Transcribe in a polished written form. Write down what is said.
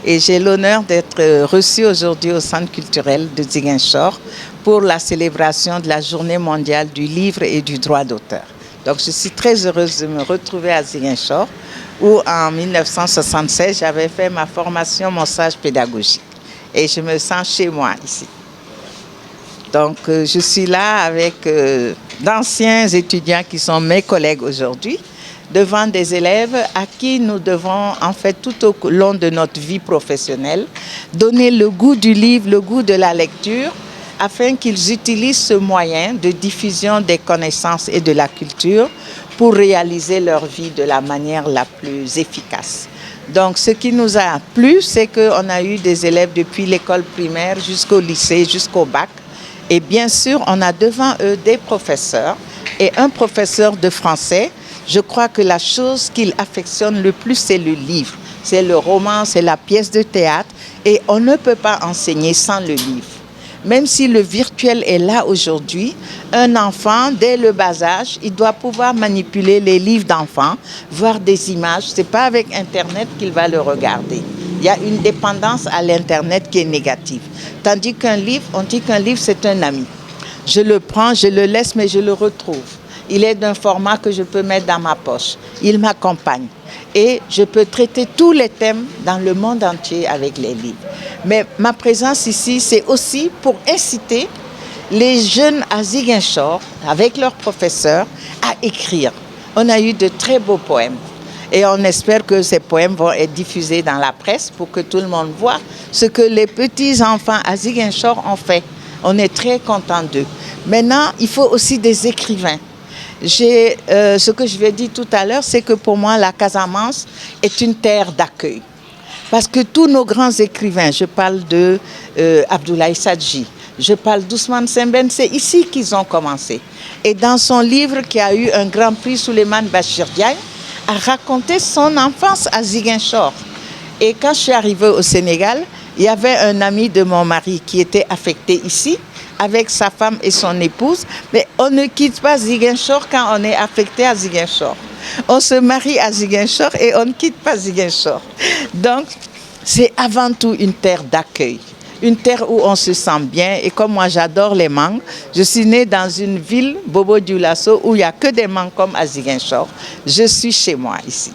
et j'ai l'honneur d'être reçue aujourd'hui au Centre culturel de Ziguinchor pour la célébration de la Journée mondiale du livre et du droit d'auteur. Donc je suis très heureuse de me retrouver à Ziguinchor où en 1976 j'avais fait ma formation, mon stage pédagogique et je me sens chez moi ici. Donc je suis là avec d'anciens étudiants qui sont mes collègues aujourd'hui, devant des élèves à qui nous devons en fait tout au long de notre vie professionnelle donner le goût du livre, le goût de la lecture, afin qu'ils utilisent ce moyen de diffusion des connaissances et de la culture pour réaliser leur vie de la manière la plus efficace. Donc ce qui nous a plu, c'est qu'on a eu des élèves depuis l'école primaire jusqu'au lycée, jusqu'au bac. Et bien sûr, on a devant eux des professeurs et un professeur de français. Je crois que la chose qu'il affectionne le plus, c'est le livre. C'est le roman, c'est la pièce de théâtre. Et on ne peut pas enseigner sans le livre. Même si le virtuel est là aujourd'hui, un enfant, dès le bas âge, il doit pouvoir manipuler les livres d'enfants, voir des images. Ce n'est pas avec Internet qu'il va le regarder. Il y a une dépendance à l'Internet qui est négative. Tandis qu'un livre, on dit qu'un livre, c'est un ami. Je le prends, je le laisse, mais je le retrouve. Il est d'un format que je peux mettre dans ma poche. Il m'accompagne. Et je peux traiter tous les thèmes dans le monde entier avec les livres. Mais ma présence ici, c'est aussi pour inciter les jeunes à Ziguinchor, avec leurs professeurs, à écrire. On a eu de très beaux poèmes. Et on espère que ces poèmes vont être diffusés dans la presse pour que tout le monde voit ce que les petits-enfants à Ziguinchor ont fait. On est très contents d'eux. Maintenant, il faut aussi des écrivains. Ce que je vais dire tout à l'heure, c'est que pour moi, la Casamance est une terre d'accueil. Parce que tous nos grands écrivains, je parle de Abdoulaye Sadji, je parle d'Ousmane Sembène, c'est ici qu'ils ont commencé. Et dans son livre qui a eu un grand prix, Souleymane Bachir Diagne a raconté son enfance à Ziguinchor. Et quand je suis arrivée au Sénégal, il y avait un ami de mon mari qui était affecté ici, avec sa femme et son épouse, mais on ne quitte pas Ziguinchor quand on est affecté à Ziguinchor. On se marie à Ziguinchor et on ne quitte pas Ziguinchor. Donc, c'est avant tout une terre d'accueil, une terre où on se sent bien. Et comme moi, j'adore les mangues, je suis née dans une ville, Bobo Dioulasso, où il n'y a que des mangues comme à Ziguinchor. Je suis chez moi ici.